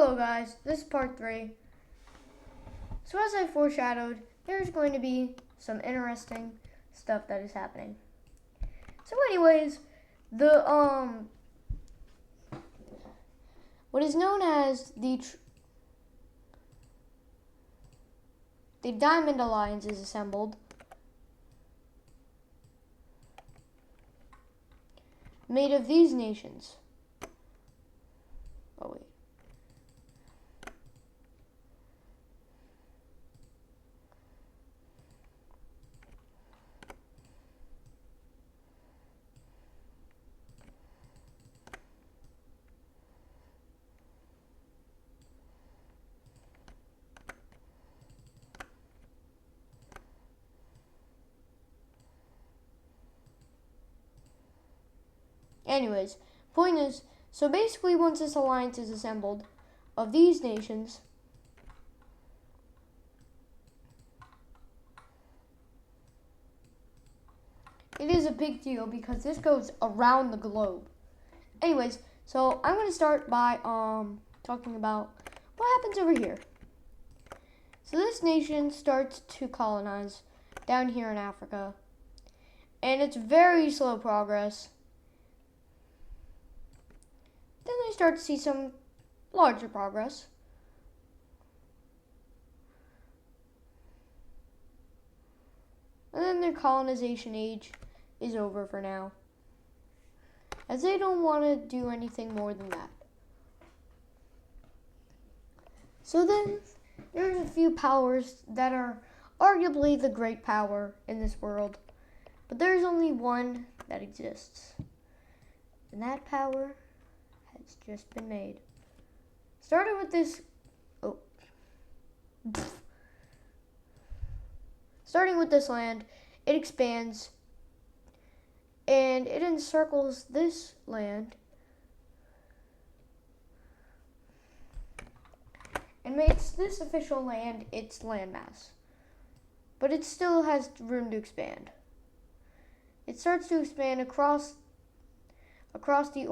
Hello guys, this is part 3. So as I foreshadowed, there's going to be some interesting stuff that is happening. So anyways, the what is known as the Diamond Alliance is assembled, made of these nations. Oh wait. Anyways, point is, so basically once this alliance is assembled of these nations, it is a big deal because this goes around the globe. Anyways, so I'm going to start by talking about what happens over here. So this nation starts to colonize down here in Africa, and it's very slow progress. Then they start to see some larger progress. And then their colonization age is over for now, as they don't want to do anything more than that. So then there's a few powers that are arguably the great power in this world, but there's only one that exists, and that power has just been made. Starting with this, starting with this land, it expands and it encircles this land and makes this official land its landmass. But it still has room to expand. It starts to expand across the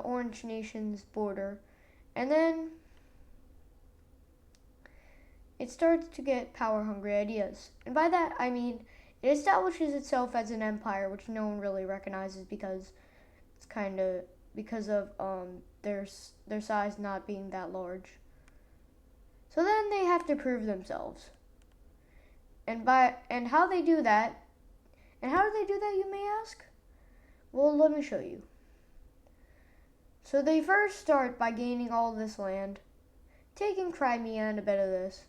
Orange Nation's border, and then it starts to get power-hungry ideas. And by that, I mean it establishes itself as an empire, which no one really recognizes because of their size not being that large. So then they have to prove themselves. And how they do that, you may ask? Well, let me show you. So they first start by gaining all this land, taking Crimea and a bit of this.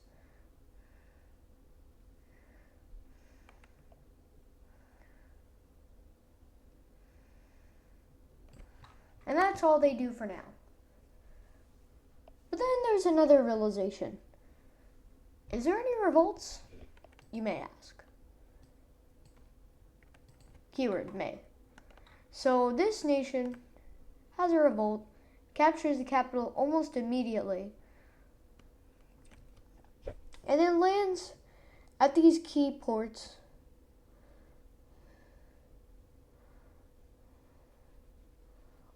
And that's all they do for now. But then there's another realization. Is there any revolts? You may ask. Keyword may. So this nation has a revolt, captures the capital almost immediately, and then lands at these key ports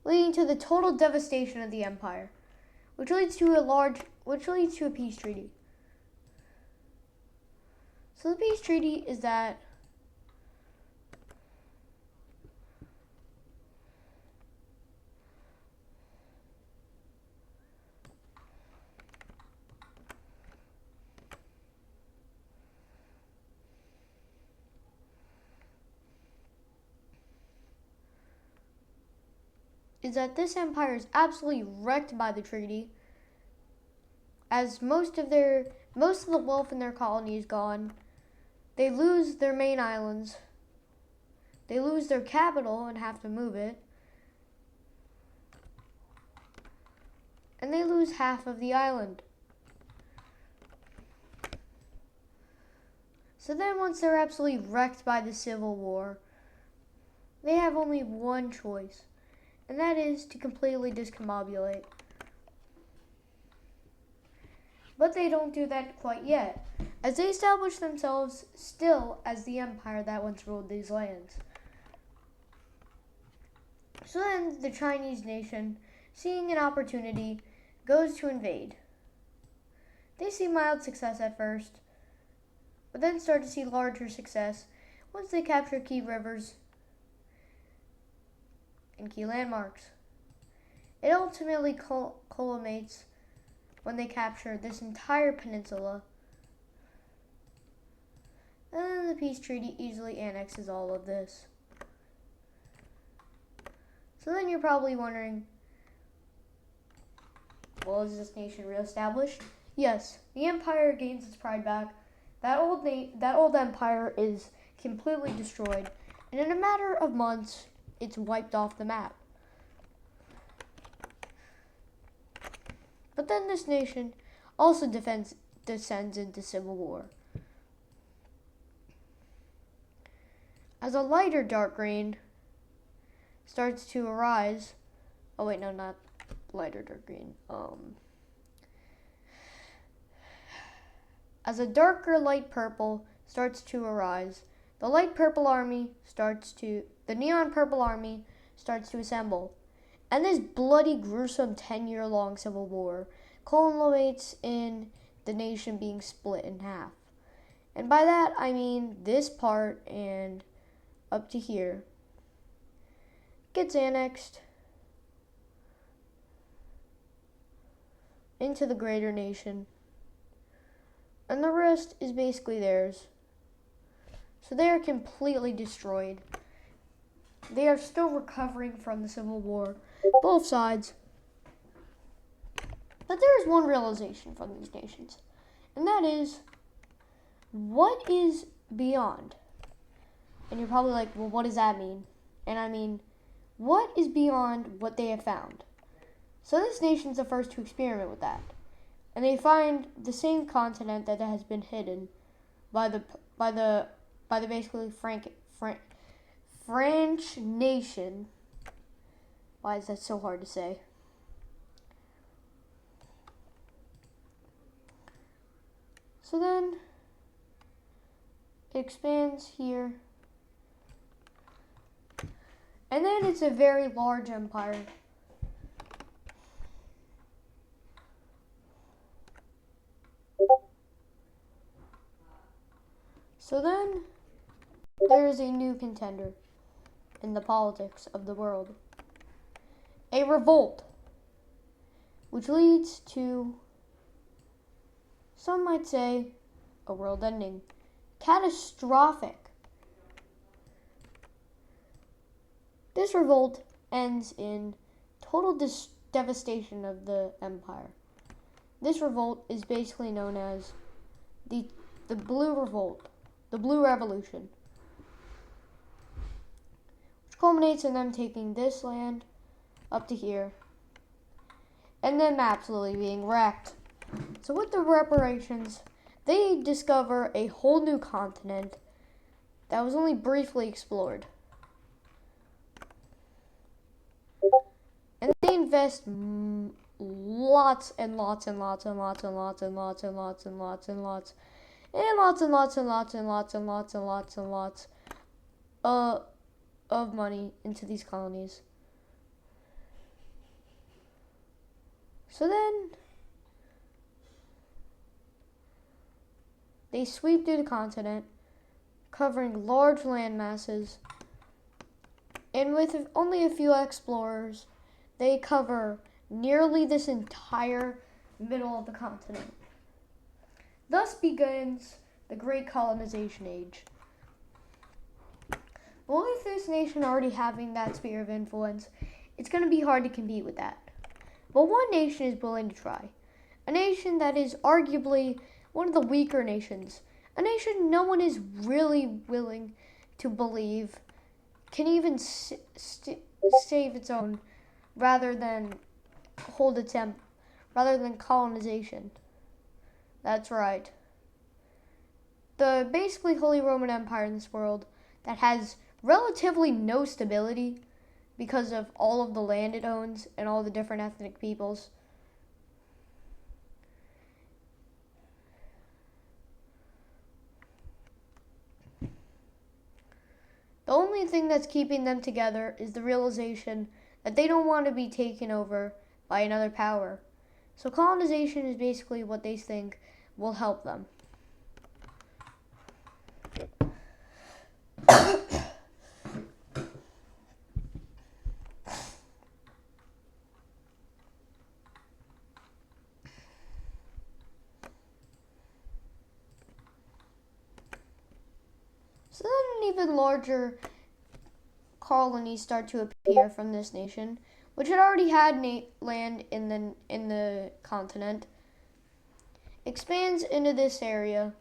leading to the total devastation of the empire, which leads to a peace treaty. So the peace treaty is that this empire is absolutely wrecked by the treaty, as most of the wealth in their colony is gone. They lose their main islands. They lose their capital and have to move it. And they lose half of the island. So then once they're absolutely wrecked by the civil war, they have only one choice, and that is to completely discombobulate. But they don't do that quite yet, as they establish themselves still as the empire that once ruled these lands. So then the Chinese nation, seeing an opportunity, goes to invade. They see mild success at first, but then start to see larger success once they capture key rivers and key landmarks. It ultimately culminates when they capture this entire peninsula, and then the peace treaty easily annexes all of this. So then you're probably wondering, well, is this nation reestablished? Yes, the empire gains its pride back. That old empire is completely destroyed, and in a matter of months, it's wiped off the map. But then this nation also descends into civil war. As a lighter dark green starts to arise, oh wait, no, not lighter dark green. As a darker light purple starts to arise, the neon purple army starts to assemble. And this bloody, gruesome 10-year-long civil war culminates in the nation being split in half. And by that, I mean this part and up to here gets annexed into the greater nation. And the rest is basically theirs. So they are completely destroyed. They are still recovering from the Civil War, both sides. But there is one realization from these nations, and that is, what is beyond? And you're probably like, well, what does that mean? And I mean, what is beyond what they have found? So this nation's the first to experiment with that. And they find the same continent that has been hidden by the basically French nation. Why is that so hard to say? So then it expands here. And then it's a very large empire. So then there is a new contender in the politics of the world. A revolt, which leads to, some might say, a world ending. Catastrophic. This revolt ends in total devastation of the empire. This revolt is basically known as the Blue Revolt, the Blue Revolution, which culminates in them taking this land up to here, and then absolutely being wrecked. So with the reparations, they discover a whole new continent that was only briefly explored. And they invest lots and lots and lots and lots and lots and lots and lots and lots and lots and lots and lots and lots and lots and lots and lots and lots of money into these colonies. So then they sweep through the continent, covering large land masses, and with only a few explorers, they cover nearly this entire middle of the continent. Thus begins the Great Colonization Age. Well, with this nation already having that sphere of influence, it's going to be hard to compete with that. But one nation is willing to try. A nation that is arguably one of the weaker nations. A nation no one is really willing to believe can even save its own rather than colonization. That's right. The basically Holy Roman Empire in this world that has relatively no stability because of all of the land it owns and all the different ethnic peoples. The only thing that's keeping them together is the realization that they don't want to be taken over by another power. So colonization is basically what they think will help them. So then an even larger colonies start to appear from this nation, which had already had land in the continent, expands into this area.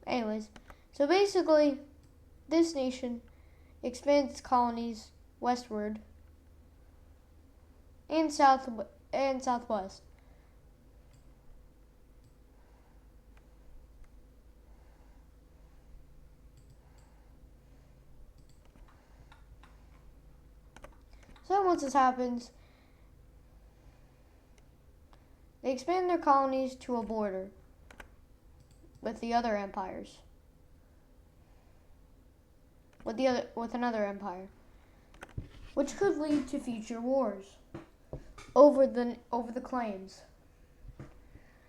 Anyways, so basically, this nation expands its colonies westward and southwest. So once this happens, they expand their colonies to a border with the other empires. With another empire, which could lead to future wars over the claims.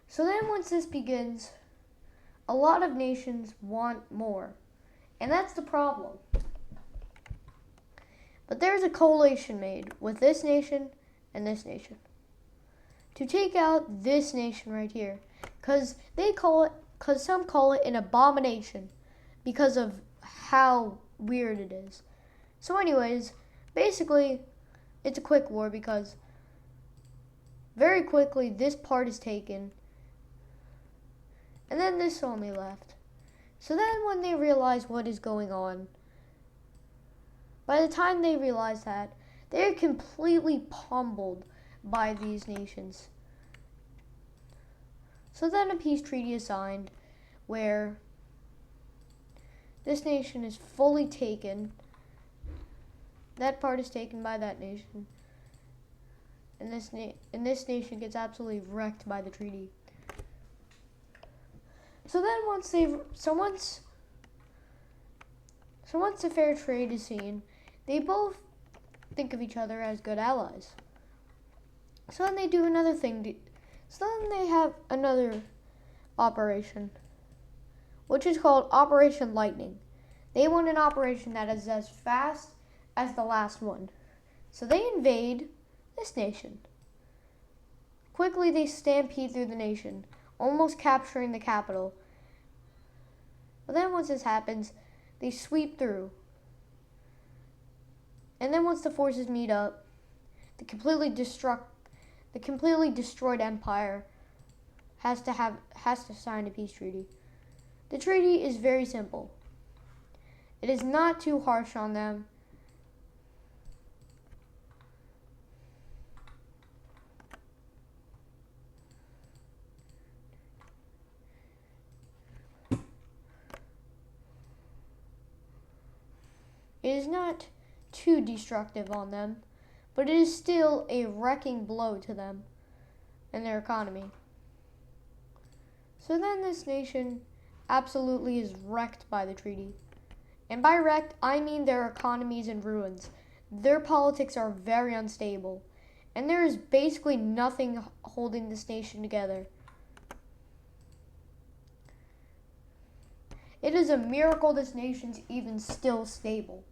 So then once this begins, a lot of nations want more, and that's the problem. But there's a coalition made with this nation and this nation to take out this nation right here, because some call it an abomination because of how weird it is. So anyways, basically, it's a quick war because very quickly this part is taken, and then this only left. So then when they realize what is going on, by the time they realize that, they're completely pummeled by these nations. So then a peace treaty is signed where this nation is fully taken. That part is taken by that nation. And this nation gets absolutely wrecked by the treaty. So then once the fair trade is seen, they both think of each other as good allies. So then they do another thing. So then they have another operation, which is called Operation Lightning. They want an operation that is as fast as the last one. So they invade this nation. Quickly they stampede through the nation, almost capturing the capital. But then once this happens, they sweep through. And then once the forces meet up, the completely destroyed empire has to sign a peace treaty. The treaty is very simple. It is not too harsh on them. It is not too destructive on them, but it is still a wrecking blow to them and their economy. So then this nation absolutely is wrecked by the treaty. And by wrecked, I mean their economy is in ruins. Their politics are very unstable. And there is basically nothing holding this nation together. It is a miracle this nation's even still stable,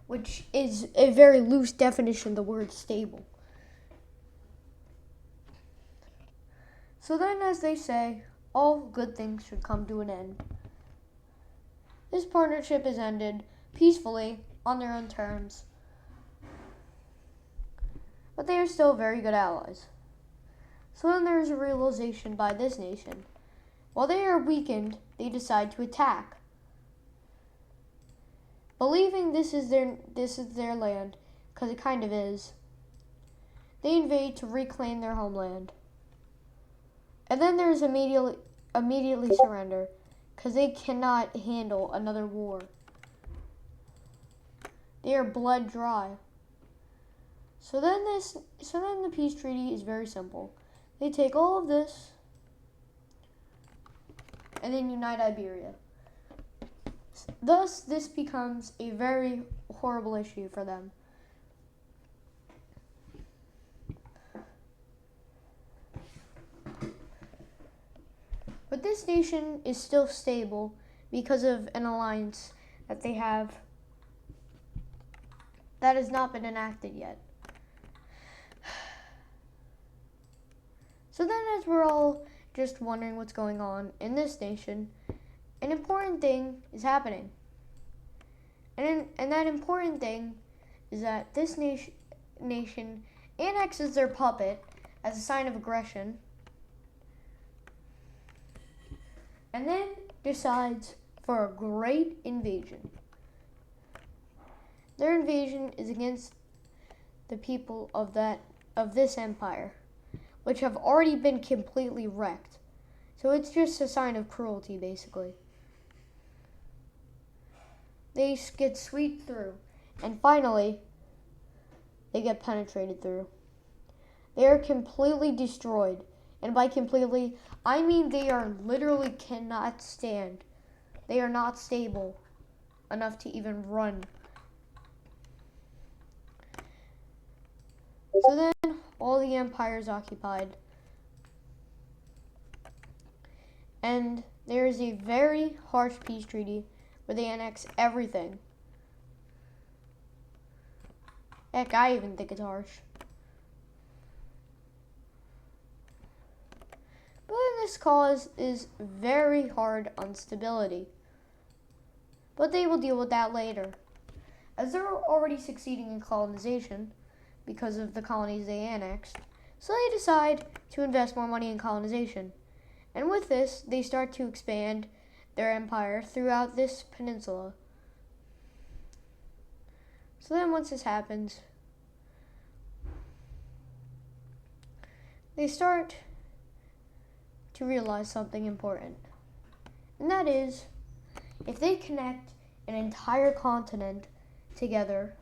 which is a very loose definition of the word stable. So then, as they say, all good things should come to an end. This partnership is ended peacefully on their own terms, but they are still very good allies. So then there is a realization by this nation. While they are weakened, they decide to attack. Believing this is their land, because it kind of is, they invade to reclaim their homeland. And then there is immediately immediately surrender because they cannot handle another war. They are blood dry. So then the peace treaty is very simple. They take all of this and then unite Iberia. Thus, this becomes a very horrible issue for them. But this nation is still stable because of an alliance that they have that has not been enacted yet. So then, as we're all just wondering what's going on in this nation, an important thing is happening. And that important thing is that this nation annexes their puppet as a sign of aggression, and then decides for a great invasion. Their invasion is against the people of this empire, which have already been completely wrecked. So it's just a sign of cruelty, basically. They get swept through, and finally, they get penetrated through. They are completely destroyed, and by completely, I mean they are literally cannot stand. They are not stable enough to even run. So then, all the empire is occupied, and there is a very harsh peace treaty where they annex everything. Heck, I even think it's harsh. But then this cause is very hard on stability. But they will deal with that later, as they're already succeeding in colonization because of the colonies they annexed. So they decide to invest more money in colonization. And with this, they start to expand their empire throughout this peninsula. So then once this happens, they start to realize something important. And that is, if they connect an entire continent together,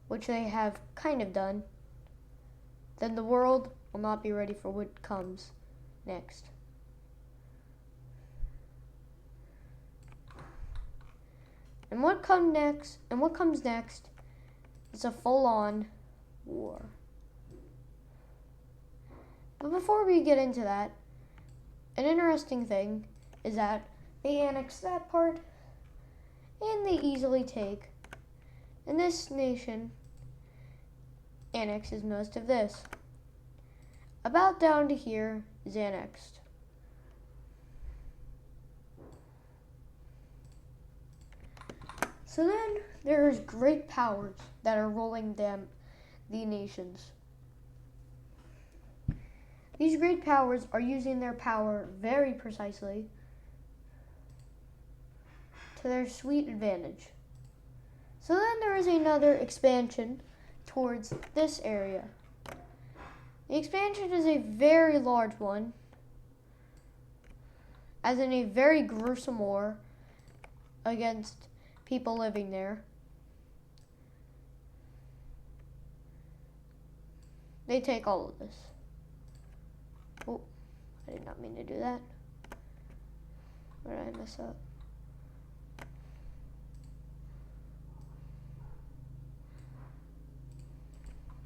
which they have kind of done, then the world will not be ready for what comes next. And what comes next is a full-on war. But before we get into that, an interesting thing is that they annex that part and they easily take. And this nation annexes most of this. About down to here is annexed. So then there's great powers that are ruling the nations. These great powers are using their power very precisely to their sweet advantage. So then there is another expansion towards this area. The expansion is a very large one, as in a very gruesome war against people living there. They take all of this. Oh, I did not mean to do that. Where did I mess up?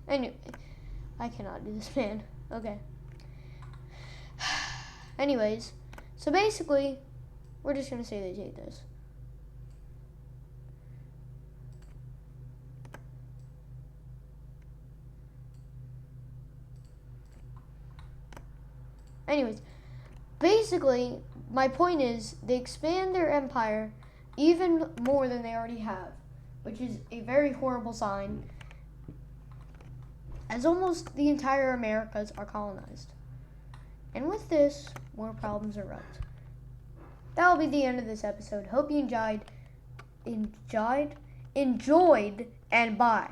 Anyway, I cannot do this, man. Okay. Anyways, so basically, we're just going to say they take this. Anyways, basically, my point is they expand their empire even more than they already have, which is a very horrible sign, as almost the entire Americas are colonized. And with this, more problems erupt. That will be the end of this episode. Hope you enjoyed, and bye.